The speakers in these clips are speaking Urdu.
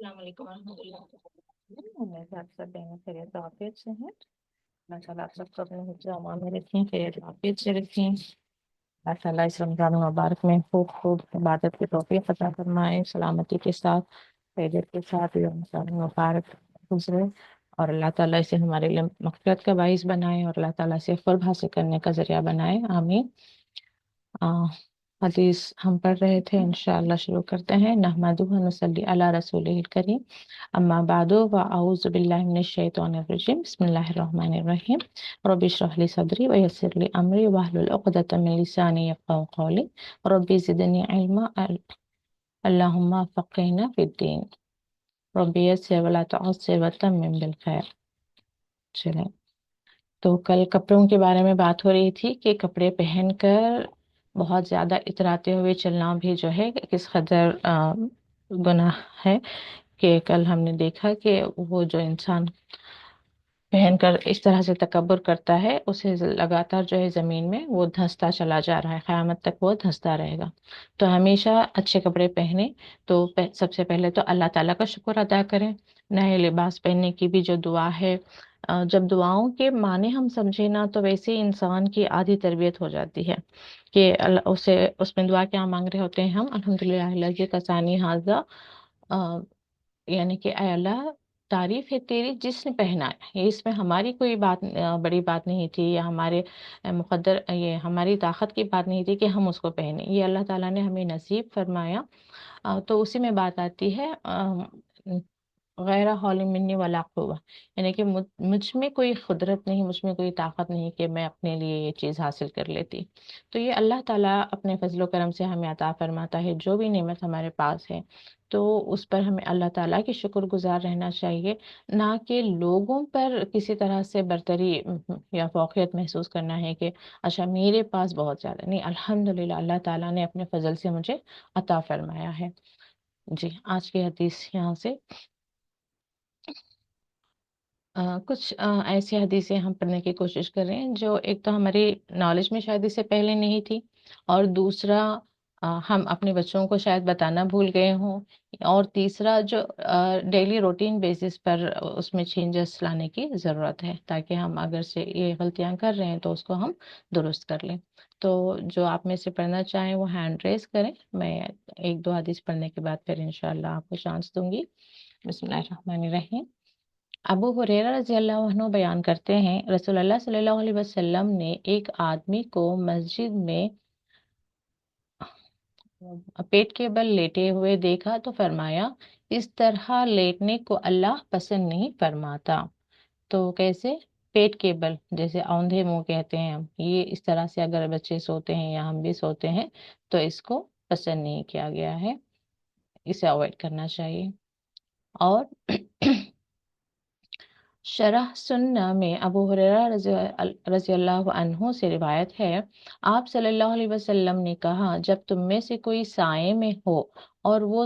السلام علیکم ورحمۃ اللہ وبرکاتہ۔ امید ہے آپ سب بہن خیریت و عافیت سے ہیں۔ اللہ تعالیٰ آپ سب کو اپنے حفظ و امان میں رکھیں، خیریت و عافیت سے رکھیں۔ اللہ تعالیٰ اس رمضان المبارک میں خوب خوب عبادت کی توفیق عطا فرمائے، سلامتی کے ساتھ خیریت کے ساتھ یہ رمضان المبارک گزرے، اور اللہ تعالیٰ اسے ہمارے لیے مغفرت کا باعث بنائے، اور اللہ تعالیٰ سے قرب حاصل کرنے کا ذریعہ بنائے، آمین۔ حدیث ہم پڑھ رہے تھے، انشاءاللہ شروع کرتے ہیں۔ نحمدہ و نصلی علی رسولہ الکریم، اما بعد فاعوذ باللہ من الشیطان الرجیم، بسم اللہ الرحمن الرحیم۔ رب اشرح لی صدری ویسر لی امری واحلل عقدۃ من لسانی یفقہوا قولی، رب زدنی علما، اللہم فقہنا فی الدین، رب یسر ولا تعسر وتمم بالخیر۔ چلیں، تو کل کپڑوں کے بارے میں بات ہو رہی تھی کہ کپڑے پہن کر بہت زیادہ اتراتے ہوئے چلنا بھی جو ہے کس قدر گناہ ہے، کہ کل ہم نے دیکھا کہ وہ جو انسان پہن کر اس طرح سے تکبر کرتا ہے اسے لگاتار جو ہے زمین میں وہ دھنستا چلا جا رہا ہے، قیامت تک وہ دھنستا رہے گا۔ تو ہمیشہ اچھے کپڑے پہنے تو سب سے پہلے تو اللہ تعالیٰ کا شکر ادا کریں۔ نئے لباس پہننے کی بھی جو دعا ہے، جب دعاؤں کے معنی ہم سمجھے نا تو ویسے ہی انسان کی آدھی تربیت ہو جاتی ہے کہ اسے اس میں دعا کیا مانگ رہے ہوتے ہیں ہم، الحمدللہ اللہ کسانی حاضہ، یعنی کہ اے اللہ تعریف ہے تیری جس نے پہنا ہے، یہ اس میں ہماری کوئی بات بڑی بات نہیں تھی، یا ہمارے مقدر یہ ہماری طاقت کی بات نہیں تھی کہ ہم اس کو پہنیں، یہ اللہ تعالیٰ نے ہمیں نصیب فرمایا۔ تو اسی میں بات آتی ہے غیر حول منی ولا قوہ، یعنی کہ مجھ میں کوئی قدرت نہیں، مجھ میں کوئی طاقت نہیں کہ میں اپنے لیے یہ چیز حاصل کر لیتی۔ تو یہ اللہ تعالیٰ اپنے فضل و کرم سے ہمیں عطا فرماتا ہے، جو بھی نعمت ہمارے پاس ہے تو اس پر ہمیں اللہ تعالیٰ کی شکر گزار رہنا چاہیے، نہ کہ لوگوں پر کسی طرح سے برتری یا فوقیت محسوس کرنا ہے کہ اچھا میرے پاس بہت زیادہ نہیں، الحمدللہ اللہ تعالیٰ نے اپنے فضل سے مجھے عطا فرمایا ہے۔ جی، آج کی حدیث یہاں سے کچھ ایسی حدیثیں ہم پڑھنے کی کوشش کر رہے ہیں جو ایک تو ہماری نالج میں شاید اس سے پہلے نہیں تھی، اور دوسرا ہم اپنے بچوں کو شاید بتانا بھول گئے ہوں، اور تیسرا جو ڈیلی روٹین بیسس پر اس میں چینجز لانے کی ضرورت ہے، تاکہ ہم اگر سے یہ غلطیاں کر رہے ہیں تو اس کو ہم درست کر لیں۔ تو جو آپ میں سے پڑھنا چاہیں وہ ہینڈ ریز کریں، میں ایک دو حدیث پڑھنے کے بعد پھر انشاءاللہ آپ کو چانس دوں گی۔ بسم اللہ الرحمن الرحیم۔ ابو ہریرہ رضی اللہ عنہ بیان کرتے ہیں، رسول اللہ صلی اللہ علیہ وسلم نے ایک آدمی کو مسجد میں پیٹ کے بل لیٹے ہوئے دیکھا تو فرمایا، اس طرح لیٹنے کو اللہ پسند نہیں فرماتا۔ تو کیسے؟ پیٹ کے بل، جیسے اوندھے منہ کہتے ہیں ہم، یہ اس طرح سے اگر بچے سوتے ہیں یا ہم بھی سوتے ہیں تو اس کو پسند نہیں کیا گیا ہے، اسے اوائڈ کرنا چاہیے۔ اور شرح سنہ میں ابو ہریرہ رضی اللہ عنہ سے روایت ہے، آپ صلی اللہ علیہ وسلم نے کہا، جب تم میں سے کوئی سائے میں ہو اور وہ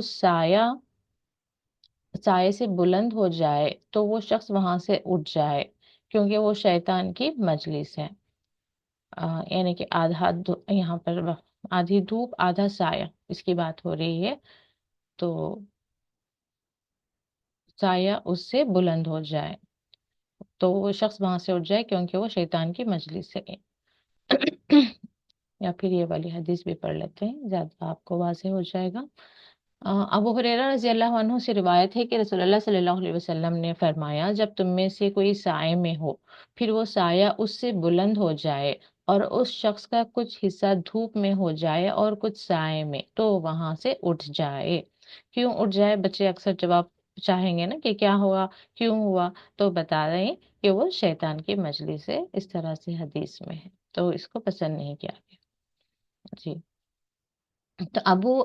سائے سے بلند ہو جائے تو وہ شخص وہاں سے اٹھ جائے، کیونکہ وہ شیطان کی مجلس ہے۔ یعنی کہ یہاں پر آدھی دھوپ آدھا سایہ، اس کی بات ہو رہی ہے، تو سایہ اس سے بلند ہو جائے تو وہ شخص وہاں سے اٹھ جائے، کیونکہ وہ شیطان کی مجلس ہے۔ یا پھر یہ والی حدیث بھی پڑھ لیتے ہیں، زیادہ آپ کو واضح ہو جائے گا۔ ابو ہریرہ رضی اللہ عنہ سے روایت ہے کہ رسول اللہ صلی اللہ علیہ وسلم نے فرمایا، جب تم میں سے کوئی سائے میں ہو پھر وہ سایہ اس سے بلند ہو جائے اور اس شخص کا کچھ حصہ دھوپ میں ہو جائے اور کچھ سائے میں، تو وہاں سے اٹھ جائے۔ کیوں اٹھ جائے؟ بچے اکثر جواب چاہیں گے نا کہ کیا ہوا، کیوں ہوا، تو بتا رہے ہیں کہ وہ شیطان کی مجلس ہے، اس طرح سے حدیث میں ہے، تو اس کو پسند نہیں کیا گیا۔ جی، تو ابو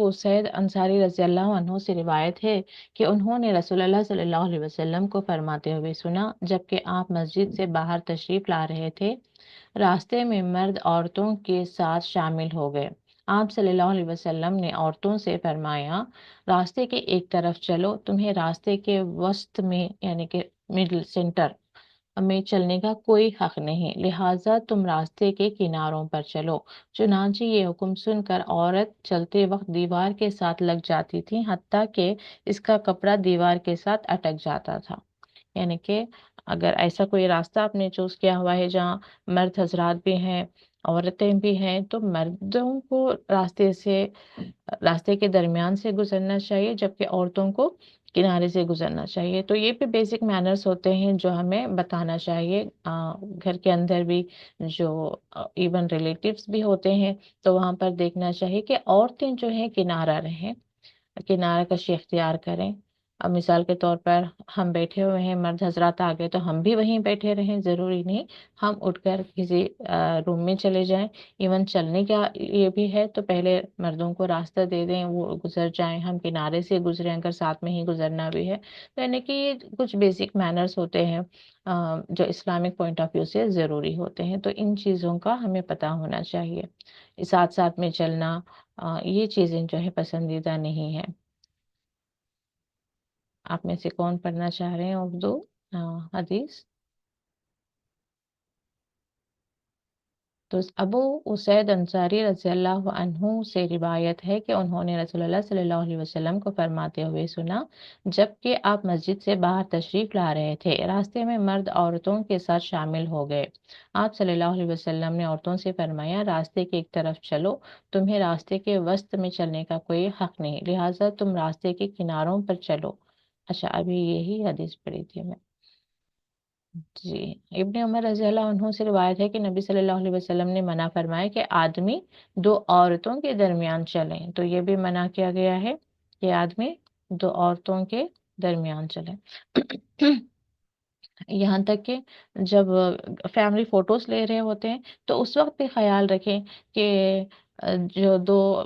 اسید انصاری رضی اللہ عنہ سے روایت ہے کہ انہوں نے رسول اللہ صلی اللہ علیہ وسلم کو فرماتے ہوئے سنا، جبکہ آپ مسجد سے باہر تشریف لا رہے تھے، راستے میں مرد عورتوں کے ساتھ شامل ہو گئے۔ آپ صلی اللہ علیہ وسلم نے عورتوں سے فرمایا، راستے کے ایک طرف چلو، تمہیں راستے کے وسط میں یعنی کہ مڈل سینٹر میں چلنے کا کوئی حق نہیں، لہٰذا تم راستے کے کناروں پر چلو۔ چنانچہ یہ حکم سن کر عورت چلتے وقت دیوار کے ساتھ لگ جاتی تھی، حتیٰ کہ اس کا کپڑا دیوار کے ساتھ اٹک جاتا تھا۔ یعنی کہ اگر ایسا کوئی راستہ آپ نے چوز کیا ہوا ہے جہاں مرد حضرات بھی ہیں، عورتیں بھی ہیں، تو مردوں کو راستے کے درمیان سے گزرنا چاہیے، جبکہ عورتوں کو کنارے سے گزرنا چاہیے۔ تو یہ بھی بیسک مینرز ہوتے ہیں جو ہمیں بتانا چاہیے۔ گھر کے اندر بھی جو ایون ریلیٹیوز بھی ہوتے ہیں تو وہاں پر دیکھنا چاہیے کہ عورتیں جو ہیں کنارہ رہیں، کنارہ کشی اختیار کریں۔ اب مثال کے طور پر ہم بیٹھے ہوئے ہیں، مرد حضرات آ گئے تو ہم بھی وہیں بیٹھے رہیں، ضروری نہیں ہم اٹھ کر کسی روم میں چلے جائیں۔ ایون چلنے کا یہ بھی ہے تو پہلے مردوں کو راستہ دے دیں، وہ گزر جائیں، ہم کنارے سے گزریں اگر ساتھ میں ہی گزرنا بھی ہے۔ تو یعنی کہ یہ کچھ بیسک مینرز ہوتے ہیں جو اسلامک پوائنٹ آف ویو سے ضروری ہوتے ہیں، تو ان چیزوں کا ہمیں پتہ ہونا چاہیے۔ ساتھ ساتھ میں چلنا یہ چیزیں جو ہے پسندیدہ نہیں ہیں۔ آپ میں سے کون پڑھنا چاہ رہے ہیں اردو حدیث؟ تو ابو اسید انصاری رضی اللہ عنہ سے روایت ہے کہ انہوں نے رسول اللہ صلی اللہ علیہ وسلم کو فرماتے ہوئے سنا، جب کہ آپ مسجد سے باہر تشریف لا رہے تھے، راستے میں مرد عورتوں کے ساتھ شامل ہو گئے۔ آپ صلی اللہ علیہ وسلم نے عورتوں سے فرمایا، راستے کی ایک طرف چلو، تمہیں راستے کے وسط میں چلنے کا کوئی حق نہیں، لہٰذا تم راستے کے کناروں پر چلو۔ اچھا، ابھی یہی حدیث پڑھی تھی میں۔ جی، ابن عمر رضی اللہ عنہ سے روایت ہے کہ نبی صلی اللہ علیہ وسلم نے منع فرمایا کہ آدمی دو عورتوں کے درمیان چلیں، تو یہ بھی منع کیا گیا ہے کہ آدمی دو عورتوں کے درمیان چلیں۔ یہاں تک کہ جب فیملی فوٹوز لے رہے ہوتے ہیں تو اس وقت بھی خیال رکھیں کہ جو دو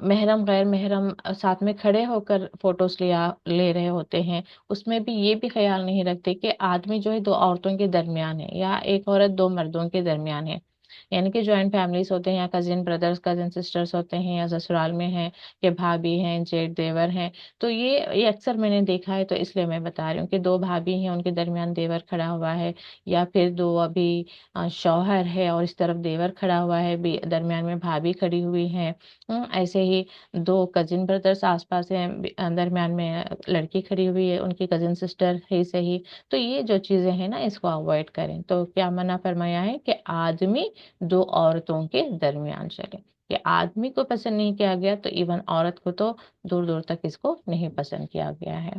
محرم غیر محرم ساتھ میں کھڑے ہو کر فوٹوز لے رہے ہوتے ہیں، اس میں بھی یہ بھی خیال نہیں رکھتے کہ آدمی جو ہے دو عورتوں کے درمیان ہے یا ایک عورت دو مردوں کے درمیان ہے۔ یعنی کہ جوائنٹ فیملیز ہوتے ہیں یا کزن بردرز کزن سسٹرز ہوتے ہیں یا سسرال میں ہیں کہ بھابھی ہیں جیٹ دیور ہیں، تو یہ اکثر میں نے دیکھا ہے، تو اس لیے میں بتا رہی ہوں کہ دو بھابھی ہیں، ان کے درمیان دیور کھڑا ہوا ہے، یا پھر دو ابھی شوہر ہے اور اس طرف دیور کھڑا ہوا ہے، درمیان میں بھابھی کھڑی ہوئی ہیں۔ ایسے ہی دو کزن بردرس آس پاس ہیں، درمیان میں لڑکی کھڑی ہوئی ہے، ان کی کزن سسٹر ہے صحیح۔ تو یہ جو چیزیں ہیں نا اس کو اوائڈ کریں۔ تو کیا منع فرمایا ہے کہ آدمی دو عورتوں کے درمیان چلے، کہ آدمی کو پسند نہیں کیا گیا تو ایون عورت کو تو دور دور تک اس کو نہیں پسند کیا گیا ہے۔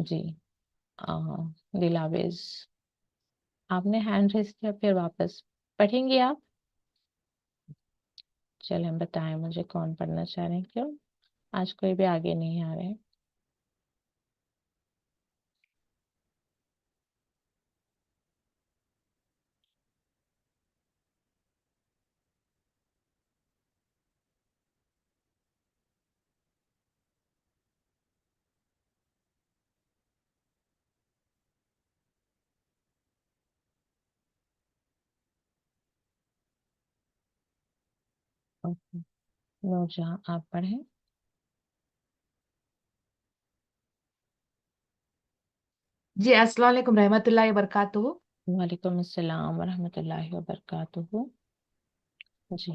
جی، دلاویز آپ نے ہینڈ ریز کیا، پھر واپس پڑھیں گے آپ؟ چلیں بتائیں مجھے کون پڑھنا چاہ رہے ہیں، کیوں آج کوئی بھی آگے نہیں آ رہے؟ نور جہاں آپ پڑھیں۔ جی، السلام علیکم رحمۃ اللہ وبرکاتہ۔ وعلیکم السلام ورحمۃ اللہ وبرکاتہ۔ جی،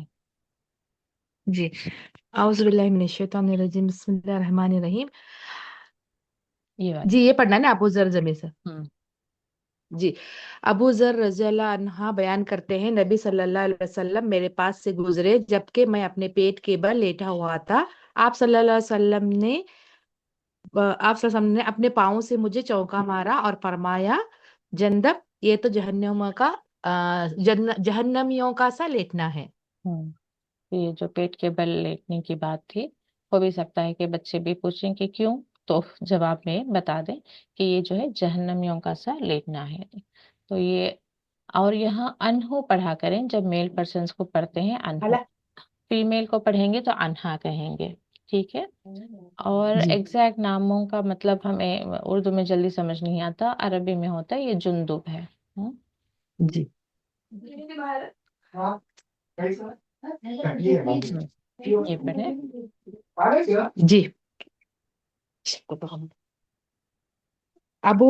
جی، اعوذ باللہ من الشیطان الرجیم، بسم اللہ الرحمن الرحیم۔ یہ جی، والی۔ یہ پڑھنا ہے نا ابو ذر زمین سے؟ ہوں جی، ابو ذر رضی اللہ عنہ بیان کرتے ہیں، نبی صلی اللہ علیہ وسلم میرے پاس سے گزرے جبکہ میں اپنے پیٹ کے بل لیٹا ہوا تھا۔ آپ صلی اللہ علیہ وسلم نے اپنے پاؤں سے مجھے چونکا مارا اور فرمایا، جندب، یہ تو جہنمیوں کا سا لیٹنا ہے۔ ہوں یہ جو پیٹ کے بل لیٹنے کی بات تھی، ہو بھی سکتا ہے کہ بچے بھی پوچھیں کہ کیوں، تو جواب میں بتا دیں کہ یہ جو ہے جہنمیوں کا سا لیٹنا ہے۔ تو یہ، اور یہاں انہو پڑھا کریں جب میل پرسنس کو پڑھتے ہیں انہو، فیمیل کو پڑھیں گے تو انہا کہیں گے، ٹھیک ہے؟ اور جی ایگزیکٹ ناموں کا مطلب ہمیں اردو میں جلدی سمجھ نہیں آتا، عربی میں ہوتا ہے یہ جندب ہے۔ جی یہ پڑھیں۔ جی، ابو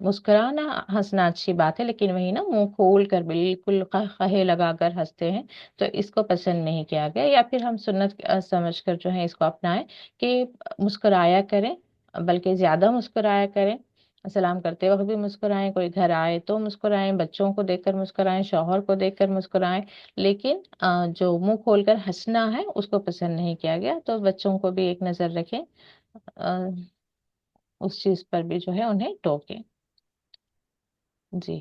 مسکرانا ہنسنا اچھی بات ہے، لیکن وہی نا منہ کھول کر بالکل قہقہے لگا کر ہنستے ہیں، تو اس کو پسند نہیں کیا گیا، یا پھر ہم سنت سمجھ کر جو ہے اس کو اپنائیں کہ مسکرایا کریں، بلکہ زیادہ مسکرایا کریں، سلام کرتے وقت بھی مسکرائیں، کوئی گھر آئے تو مسکرائیں، بچوں کو دیکھ کر مسکرائیں، شوہر کو دیکھ کر مسکرائیں، لیکن جو منہ کھول کر ہنسنا ہے اس کو پسند نہیں کیا گیا، تو بچوں کو بھی ایک نظر رکھیں، اس چیز پر بھی جو ہے انہیں ٹوکیں۔ جی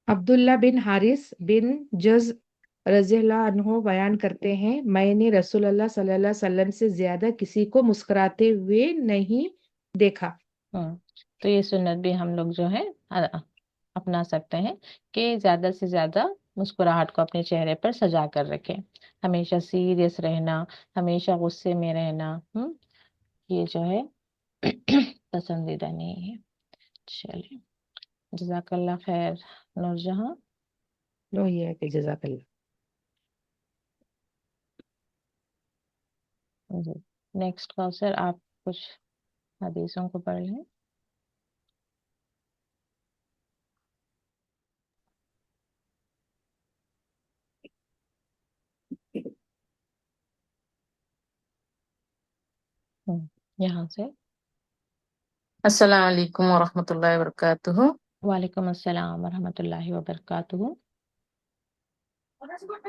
عبداللہ بن حارث بن جز رضی اللہ عنہ بیان کرتے ہیں، میں نے رسول اللہ صلی اللہ علیہ وسلم سے زیادہ کسی کو مسکراتے ہوئے نہیں دیکھا۔ ہوں تو یہ سنت بھی ہم لوگ جو ہے اپنا سکتے ہیں کہ زیادہ سے زیادہ مسکراہٹ کو اپنے چہرے پر سجا کر رکھیں، ہمیشہ سیریس رہنا، ہمیشہ غصے میں رہنا، یہ جو ہے پسندیدہ نہیں ہے۔ چلیے، جزاک اللہ خیر نور جہاں۔ لو یہ ہے کہ جزاک اللہ۔ جی نیکسٹ سر آپ کچھ حدیثوں کو پڑھ لیں۔ یہاں سے السلام علیکم ورحمۃ اللہ وبرکاتہ۔ وعلیکم السلام ورحمۃ اللہ وبرکاتہ۔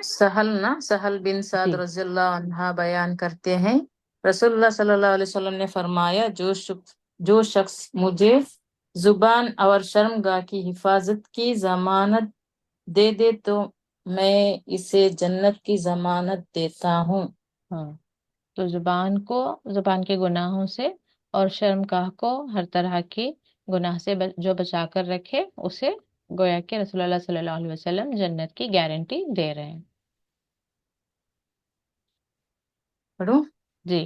سہل بن سعد جی رضی اللہ عنہ بیان کرتے ہیں، رسول اللہ صلی اللہ علیہ وسلم نے فرمایا، جو شخص مجھے زبان اور شرمگاہ کی حفاظت کی ضمانت دے دے تو میں اسے جنت کی ضمانت دیتا ہوں۔ ہاں تو زبان کے گناہوں سے اور شرمگاہ کو ہر طرح کی گناہ سے جو بچا کر رکھے، اسے گویا کہ رسول اللہ صلی اللہ علیہ وسلم جنت کی گارنٹی دے رہے ہیں۔ پڑھوں؟ جی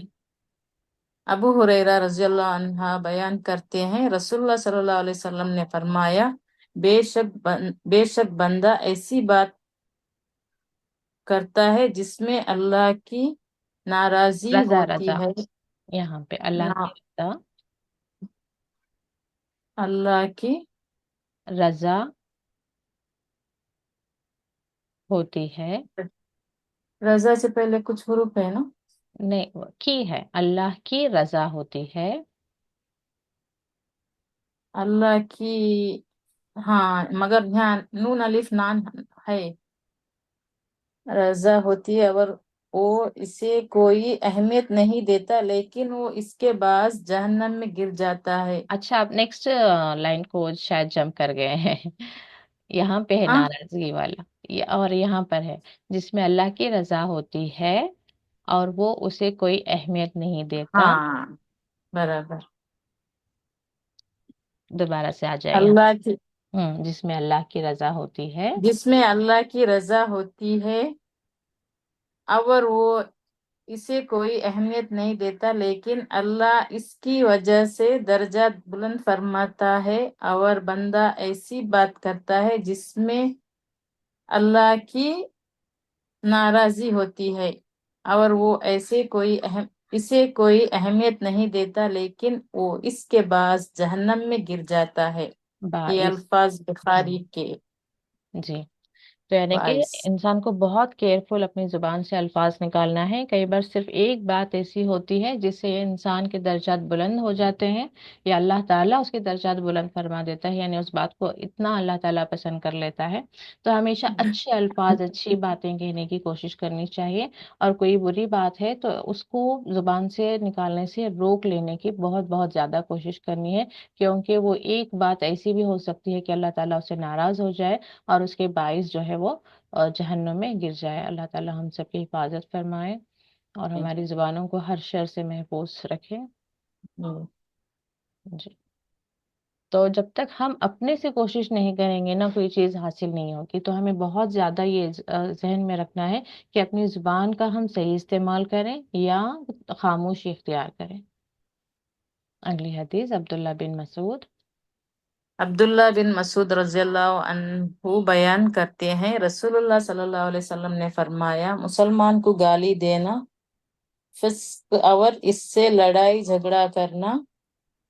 ابو ہریرہ رضی اللہ عنہ بیان کرتے ہیں، رسول اللہ صلی اللہ علیہ وسلم نے فرمایا، بے شک بندہ ایسی بات کرتا ہے جس میں اللہ کی ناراضی ہوتی رضا ہے، یہاں پہ اللہ کی رضا، اللہ کی رضا ہوتی ہے، رضا سے پہلے کچھ حروف ہے نا؟ نہیں کی ہے، اللہ کی رضا ہوتی ہے، اللہ کی، ہاں مگر یہاں نون الف نان ہے، رضا ہوتی ہے، اور وہ اسے کوئی اہمیت نہیں دیتا لیکن وہ اس کے بعد جہنم میں گر جاتا ہے۔ اچھا آپ نیکسٹ لائن کو شاید جمپ کر گئے ہیں، یہاں پہ ہے ہاں ناراضگی والا، اور یہاں پر ہے جس میں اللہ کی رضا ہوتی ہے اور وہ اسے کوئی اہمیت نہیں دیتا، ہاں برابر، دوبارہ سے آ جائے یہاں، اللہ کی، جس میں اللہ کی رضا ہوتی ہے، جس میں اللہ کی رضا ہوتی ہے اور وہ اسے کوئی اہمیت نہیں دیتا لیکن اللہ اس کی وجہ سے درجات بلند فرماتا ہے، اور بندہ ایسی بات کرتا ہے جس میں اللہ کی ناراضی ہوتی ہے اور وہ اسے کوئی اہمیت نہیں دیتا لیکن وہ اس کے بعد جہنم میں گر جاتا ہے۔ یہ باعث الفاظ بخاری کے جی تو یعنی کہ باعث۔ انسان کو بہت کیئرفل اپنی زبان سے الفاظ نکالنا ہے، کئی بار صرف ایک بات ایسی ہوتی ہے جس سے انسان کے درجات بلند ہو جاتے ہیں، یا اللہ تعالیٰ اس کے درجات بلند فرما دیتا ہے، یعنی اس بات کو اتنا اللہ تعالیٰ پسند کر لیتا ہے، تو ہمیشہ اچھے الفاظ اچھی باتیں کہنے کی کوشش کرنی چاہیے، اور کوئی بری بات ہے تو اس کو زبان سے نکالنے سے روک لینے کی بہت بہت زیادہ کوشش کرنی ہے، کیونکہ وہ ایک بات ایسی بھی ہو سکتی ہے کہ اللہ تعالیٰ اسے ناراض ہو جائے اور اس کے باعث جو ہے وہ جہنم میں گر جائے۔ اللہ تعالیٰ ہم سب کی حفاظت فرمائے اور ہماری زبانوں کو ہر شر سے محفوظ رکھے۔ جی تو جب تک ہم اپنے سے کوشش نہیں کریں گے نا، کوئی چیز حاصل نہیں ہوگی، تو ہمیں بہت زیادہ یہ ذہن میں رکھنا ہے کہ اپنی زبان کا ہم صحیح استعمال کریں یا خاموشی اختیار کریں۔ اگلی حدیث عبداللہ بن مسعود۔ عبداللہ بن مسعود رضی اللہ عنہ بیان کرتے ہیں، رسول اللہ صلی اللہ علیہ وسلم نے فرمایا، مسلمان کو گالی دینا، فسق اور اس سے لڑائی جھگڑا کرنا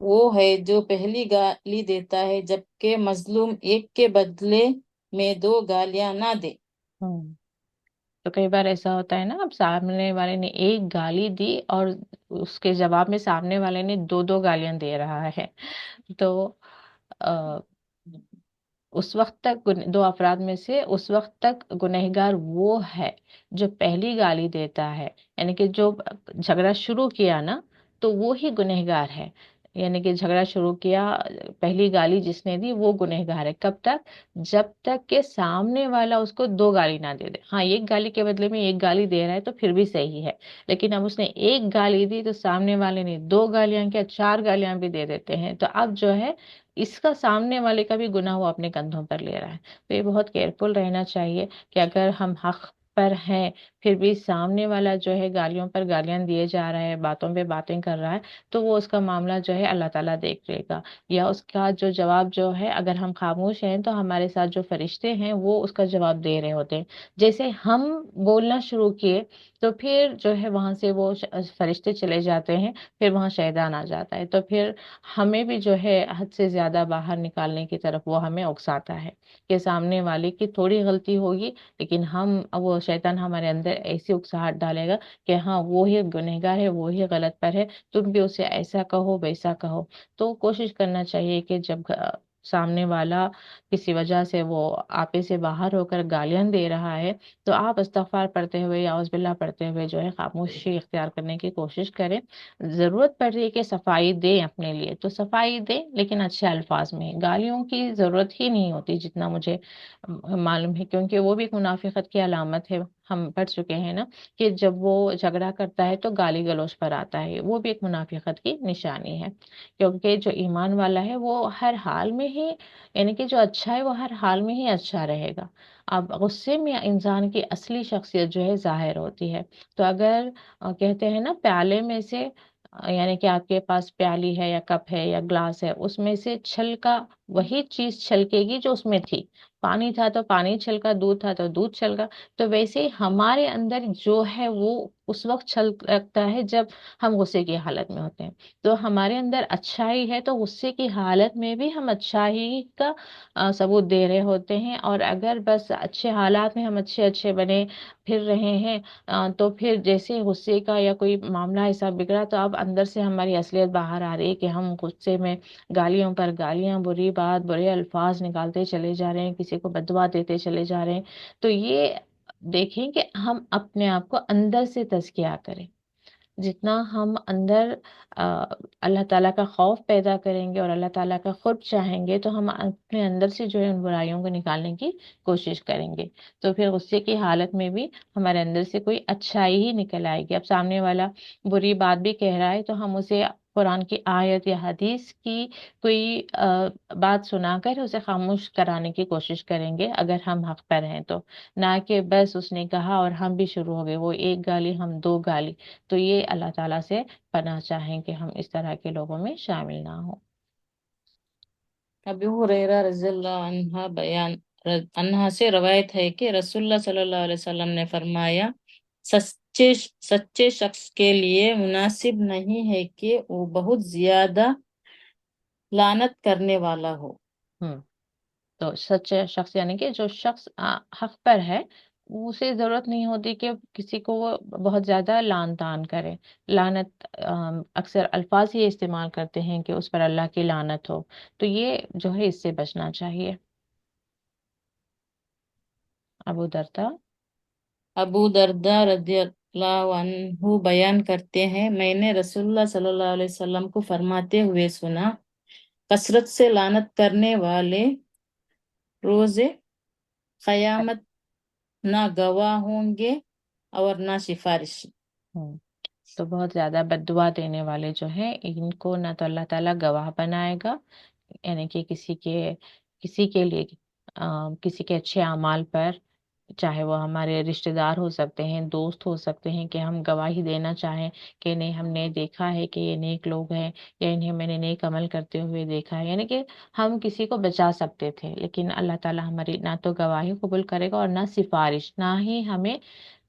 وہ ہے جو پہلی گالی دیتا ہے جبکہ مظلوم ایک کے بدلے میں 2 گالیاں نہ دے۔ ہوں تو کئی بار ایسا ہوتا ہے نا، اب سامنے والے نے ایک گالی دی اور اس کے جواب میں سامنے والے نے دو دو گالیاں دے رہا ہے، تو اس وقت تک دو افراد میں سے اس وقت تک گنہگار وہ ہے جو پہلی گالی دیتا ہے، یعنی کہ جو جھگڑا شروع کیا نا، تو وہ ہی گنہگار ہے، یعنی کہ جھگڑا شروع کیا، پہلی گالی جس نے دی وہ گنہگار ہے۔ کب تک؟ جب تک کہ سامنے والا اس کو دو گالی نہ دے دے۔ ہاں، ایک گالی کے بدلے میں ایک گالی دے رہا ہے تو پھر بھی صحیح ہے، لیکن اب اس نے ایک گالی دی تو سامنے والے نے دو گالیاں کیا، چار گالیاں بھی دے دیتے ہیں، تو اب جو ہے اس کا سامنے والے کا بھی گناہ وہ اپنے کندھوں پر لے رہا ہے۔ تو یہ بہت کیئرفل رہنا چاہیے کہ اگر ہم حق پر ہیں پھر بھی سامنے والا جو ہے گالیوں پر گالیاں دیے جا رہا ہے، باتوں پہ باتیں کر رہا ہے، تو وہ اس کا معاملہ جو ہے اللہ تعالیٰ دیکھ لے گا، یا اس کا جو جواب جو ہے، اگر ہم خاموش ہیں تو ہمارے ساتھ جو فرشتے ہیں وہ اس کا جواب دے رہے ہوتے ہیں۔ جیسے ہم بولنا شروع کیے تو پھر جو ہے وہاں سے وہ فرشتے چلے جاتے ہیں، پھر وہاں شیطان آ جاتا ہے، تو پھر ہمیں بھی جو ہے حد سے زیادہ باہر نکالنے کی طرف وہ ہمیں اکساتا ہے کہ سامنے والے کی تھوڑی غلطی ہوگی، لیکن وہ شیطان ہمارے اندر ایسی اکساہٹ ڈالے گا کہ ہاں وہی گنہگار ہے، وہی غلط پر ہے، تم بھی اسے ایسا کہو ویسا کہو۔ تو کوشش کرنا چاہیے کہ جب سامنے والا کسی وجہ سے وہ آپے سے باہر ہو کر گالیاں دے رہا ہے تو آپ استغفار پڑھتے ہوئے یا اعوذ باللہ پڑھتے ہوئے جو ہے خاموشی اختیار کرنے کی کوشش کریں۔ ضرورت پڑ رہی ہے کہ صفائی دیں اپنے لیے تو صفائی دیں، لیکن اچھے الفاظ میں، گالیوں کی ضرورت ہی نہیں ہوتی جتنا مجھے معلوم ہے، کیونکہ وہ بھی ایک منافقت کی علامت ہے۔ ہم پڑھ چکے ہیں نا کہ جب وہ جھگڑا کرتا ہے تو گالی گلوچ پر آتا ہے، وہ بھی ایک منافقت کی نشانی ہے، کیونکہ جو ایمان والا ہے وہ ہر حال میں ہی، یعنی کہ جو اچھا ہے وہ ہر حال میں ہی اچھا رہے گا۔ اب غصے میں انسان کی اصلی شخصیت جو ہے ظاہر ہوتی ہے، تو اگر کہتے ہیں نا پیالے میں سے یعنی کہ آپ کے پاس پیالی ہے یا کپ ہے یا گلاس ہے، اس میں سے چھلکا وہی چیز چھلکے گی جو اس میں تھی، پانی تھا تو پانی چھلکا، دودھ تھا تو دودھ چھلکا، تو ویسے ہی ہمارے اندر جو ہے وہ اس وقت چھلکتا ہے جب ہم غصے کی حالت میں ہوتے ہیں، تو ہمارے اندر اچھائی ہے تو غصے کی حالت میں بھی ہم اچھائی کا ثبوت دے رہے ہوتے ہیں، اور اگر بس اچھے حالات میں ہم اچھے اچھے بنے پھر رہے ہیں تو پھر جیسے غصے کا یا کوئی معاملہ ایسا بگڑا تو اب اندر سے ہماری اصلیت باہر آ رہی ہے کہ ہم غصے میں گالیوں پر گالیاں، بری بات، برے الفاظ نکالتے چلے جا رہے ہیں، کسی کو بددعا دیتے چلے جا رہے ہیں۔ تو یہ دیکھیں کہ ہم اپنے آپ کو اندر سے تزکیہ کریں، جتنا ہم اندر آ، اللہ تعالیٰ کا خوف پیدا کریں گے اور اللہ تعالیٰ کا قرب چاہیں گے تو ہم اپنے اندر سے جو ہے ان برائیوں کو نکالنے کی کوشش کریں گے، تو پھر غصے کی حالت میں بھی ہمارے اندر سے کوئی اچھائی ہی نکل آئے گی۔ اب سامنے والا بری بات بھی کہہ رہا ہے تو ہم اسے قرآن کی آیت یا حدیث کی کوئی بات سنا کر اسے خاموش کرانے کی کوشش کریں گے اگر ہم حق پر ہیں تو، نہ کہ بس اس نے کہا اور ہم بھی شروع ہو گئے، وہ ایک گالی ہم دو گالی۔ تو یہ اللہ تعالیٰ سے پناہ چاہیں کہ ہم اس طرح کے لوگوں میں شامل نہ ہوں۔ ابو ہریرہ رضی اللہ عنہ سے روایت ہے کہ رسول اللہ صلی اللہ علیہ وسلم نے فرمایا، سچے شخص کے لیے مناسب نہیں ہے کہ وہ بہت زیادہ لعنت کرنے والا ہو۔ تو سچے شخص یعنی کہ جو شخص حق پر ہے اسے ضرورت نہیں ہوتی کہ کسی کو وہ بہت زیادہ لعن طعن کرے۔ لعنت اکثر الفاظ یہ استعمال کرتے ہیں کہ اس پر اللہ کی لعنت ہو، تو یہ جو ہے اس سے بچنا چاہیے۔ ابو دردا ابو درداء رضی اللہ عنہ بیان کرتے ہیں، میں نے رسول اللہ صلی اللہ علیہ وسلم کو فرماتے ہوئے سنا، کثرت سے لعنت کرنے والے روز قیامت نہ گواہ ہوں گے اور نہ سفارشی۔ تو بہت زیادہ بد دعا دینے والے جو ہیں ان کو نہ تو اللہ تعالیٰ گواہ بنائے گا، یعنی کہ کسی کے لیے کسی کے اچھے اعمال پر، چاہے وہ ہمارے رشتہ دار ہو سکتے ہیں، دوست ہو سکتے ہیں، کہ ہم گواہی دینا چاہیں کہ نہیں ہم نے دیکھا ہے کہ یہ نیک لوگ ہیں یا انہیں میں نے نیک عمل کرتے ہوئے دیکھا ہے، یعنی کہ ہم کسی کو بچا سکتے تھے، لیکن اللہ تعالیٰ ہماری نہ تو گواہی قبول کرے گا اور نہ سفارش، نہ ہی ہمیں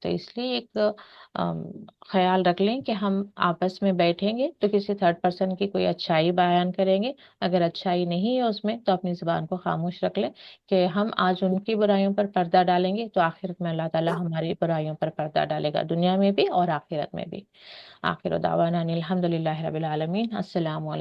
تو اس لیے ایک خیال رکھ لیں کہ ہم آپس میں بیٹھیں گے تو کسی تھرڈ پرسن کی کوئی اچھائی بیان کریں گے، اگر اچھائی نہیں ہے اس میں تو اپنی زبان کو خاموش رکھ لیں کہ ہم آج ان کی برائیوں پر پردہ ڈالیں گے تو آخرت میں اللہ تعالیٰ ہماری برائیوں پر پردہ ڈالے گا، دنیا میں بھی اور آخرت میں بھی۔ آخر دعوانا ان الحمد للہ رب العالمین۔ السلام علیکم۔